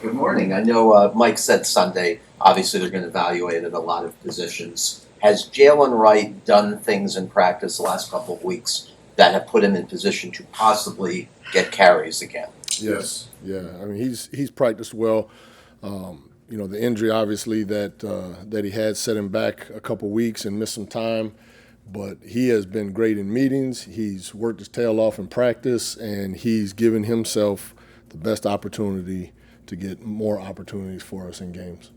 Good morning. I know Mike said Sunday, obviously they're going to evaluate at a lot of positions. Has Jalen Wright done things in practice the last couple of weeks that have put him in position to possibly get carries again? Yes, yeah. I mean, he's practiced well. The injury obviously that he had set him back a couple weeks and missed some time, but he has been great in meetings. He's worked his tail off in practice, and he's given himself the best opportunity to get more opportunities for us in games.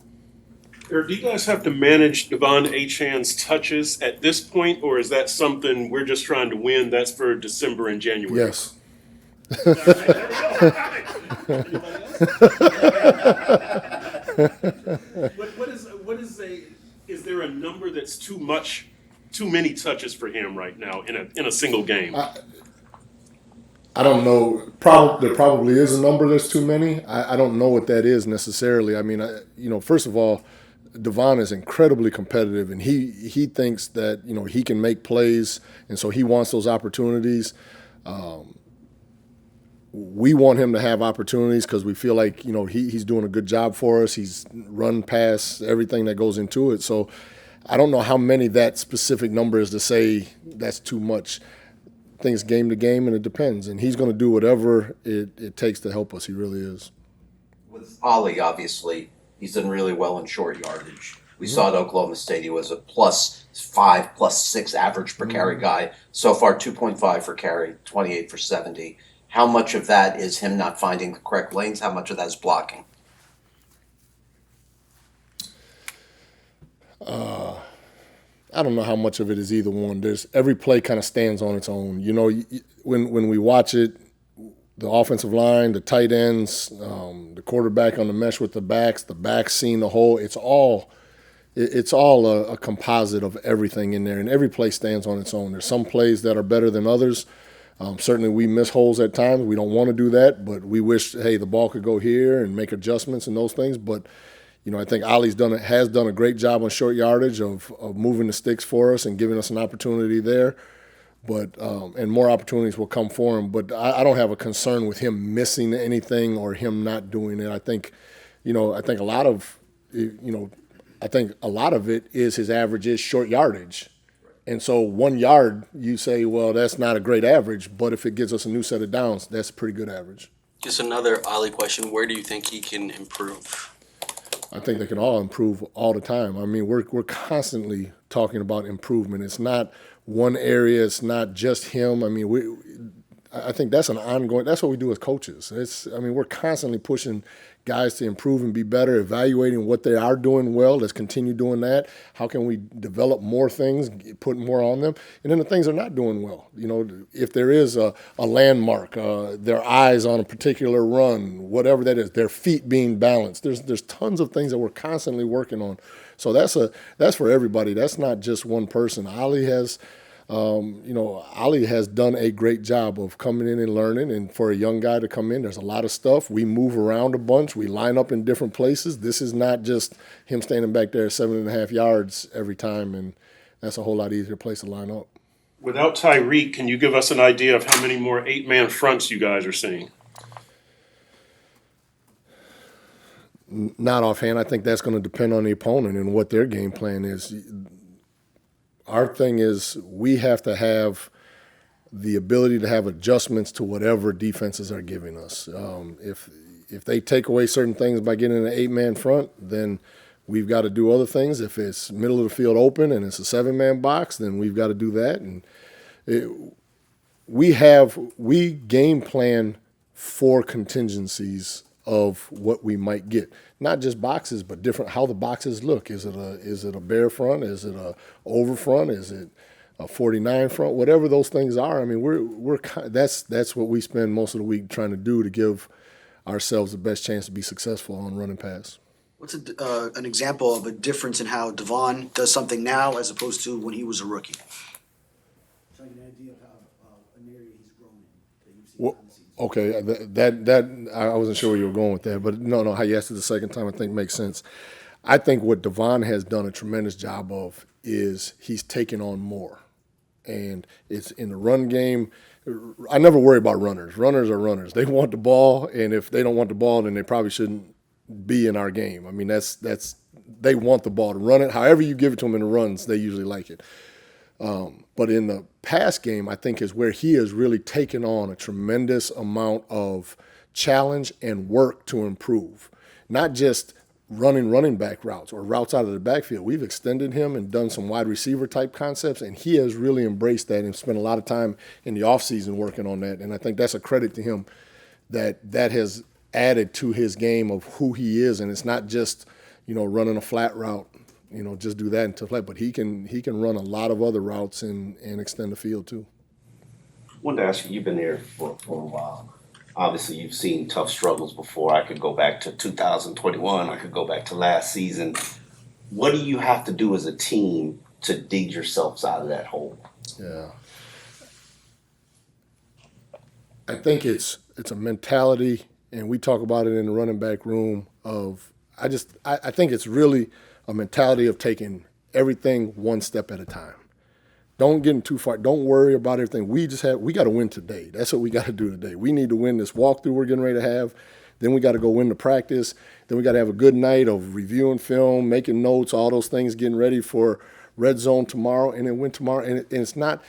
Eric, do you guys have to manage Devon Achan's touches at this point, or is that something we're just trying to win? That's for December and January. Yes. Is there a number that's too many touches for him right now in a single game? I don't know. There probably is a number that's too many. I don't know what that is necessarily. I mean, first of all, Devon is incredibly competitive, and he thinks that he can make plays, and so he wants those opportunities. We want him to have opportunities because we feel like he's doing a good job for us. He's run past everything that goes into it. So I don't know how many that specific number is to say that's too much. Things game to game, and it depends. And he's going to do whatever it takes to help us. He really is. With Ollie, obviously, he's done really well in short yardage. We saw at Oklahoma State he was a +5, +6 average per carry guy. So far, 2.5 for carry, 28 for 70. How much of that is him not finding the correct lanes? How much of that is blocking? I don't know how much of it is either one. There's every play kind of stands on its own. When we watch it, the offensive line, the tight ends, the quarterback on the mesh with the backs seeing the hole. It's all a composite of everything in there, and every play stands on its own. There's some plays that are better than others. Certainly, we miss holes at times. We don't want to do that, but we wish, hey, the ball could go here and make adjustments and those things. But I think Ollie's has done a great job on short yardage of moving the sticks for us and giving us an opportunity there. But and more opportunities will come for him. But I don't have a concern with him missing anything or him not doing it. I think a lot of it is his average is short yardage. And so 1 yard, you say, well, that's not a great average, but if it gives us a new set of downs, that's a pretty good average. Just another Ollie question. Where do you think he can improve? I think they can all improve all the time. I mean, we're constantly talking about improvement. It's not one area. It's not just him. I mean, I think that's an ongoing. That's what we do as coaches. We're constantly pushing guys to improve and be better, evaluating what they are doing well. Let's continue doing that. How can we develop more things, put more on them? And then the things they're not doing well. If there is a landmark, their eyes on a particular run, whatever that is, their feet being balanced. There's tons of things that we're constantly working on. So that's for everybody. That's not just one person. Ollie has done a great job of coming in and learning, and for a young guy to come in, there's a lot of stuff. We move around a bunch. We line up in different places. This is not just him standing back there 7.5 yards every time, and that's a whole lot easier place to line up. Without Tyreek, can you give us an idea of how many more 8-man fronts you guys are seeing? Not offhand. I think that's going to depend on the opponent and what their game plan is. Our thing is we have to have the ability to have adjustments to whatever defenses are giving us. If they take away certain things by getting an 8-man front, then we've got to do other things. If it's middle of the field open and it's a 7-man box, then we've got to do that. And we game plan for contingencies of what we might get. Not just boxes, but different how the boxes look. Is it a bare front? Is it a over front? Is it a 49 front? Whatever those things are. I mean, that's what we spend most of the week trying to do to give ourselves the best chance to be successful on running pass. What's an example of a difference in how Devon does something now as opposed to when he was a rookie? Trying to get an idea of how an area he's grown in that you've seen Well, behind the scenes. Okay, that I wasn't sure where you were going with that, but no, how you asked it the second time I think makes sense. I think what Devon has done a tremendous job of is he's taken on more, and it's in the run game. I never worry about runners. Runners are runners. They want the ball, and if they don't want the ball, then they probably shouldn't be in our game. I mean, that's they want the ball to run it. However you give it to them in the runs, they usually like it. But in the pass game, I think is where he has really taken on a tremendous amount of challenge and work to improve. Not just running back routes or routes out of the backfield. We've extended him and done some wide receiver type concepts, and he has really embraced that and spent a lot of time in the offseason working on that. And I think that's a credit to him that has added to his game of who he is. And it's not just, running a flat route, just do that into flat, but he can run a lot of other routes and extend the field too. I wanted to ask you, you've been there for a while. Obviously, you've seen tough struggles before. I could go back to 2021. I could go back to last season. What do you have to do as a team to dig yourselves out of that hole? Yeah. I think it's a mentality, and we talk about it in the running back room of I think it's really a mentality of taking everything one step at a time. Don't get too far. Don't worry about everything. We got to win today. That's what we got to do today. We need to win this walkthrough we're getting ready to have. Then we got to go win the practice. Then we got to have a good night of reviewing film, making notes, all those things, getting ready for red zone tomorrow, and then win tomorrow. And it's not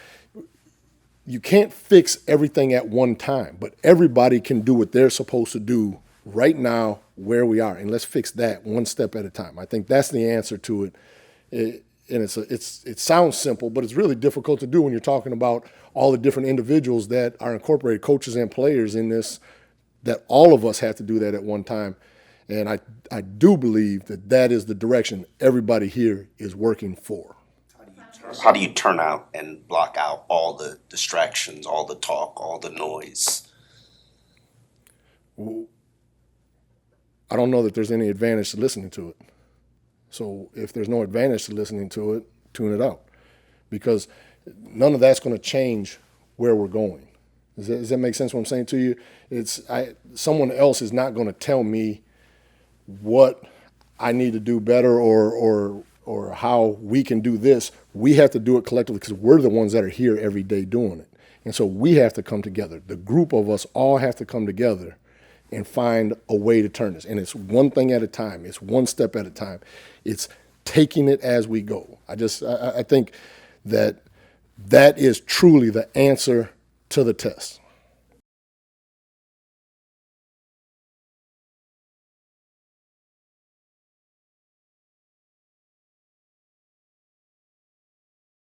– you can't fix everything at one time, but everybody can do what they're supposed to do right now where we are, and let's fix that one step at a time. I think that's the answer to it. And it sounds simple, but it's really difficult to do when you're talking about all the different individuals that are incorporated, coaches and players in this, that all of us have to do that at one time. And I do believe that is the direction everybody here is working for. How do you turn out and block out all the distractions, all the talk, all the noise? I don't know that there's any advantage to listening to it. So if there's no advantage to listening to it, tune it out, because none of that's going to change where we're going. Does that make sense what I'm saying to you? Someone else is not going to tell me what I need to do better or how we can do this. We have to do it collectively because we're the ones that are here every day doing it. And so we have to come together. The group of us all have to come together and find a way to turn this. And it's one thing at a time. It's one step at a time. It's taking it as we go. I think that is truly the answer to the test.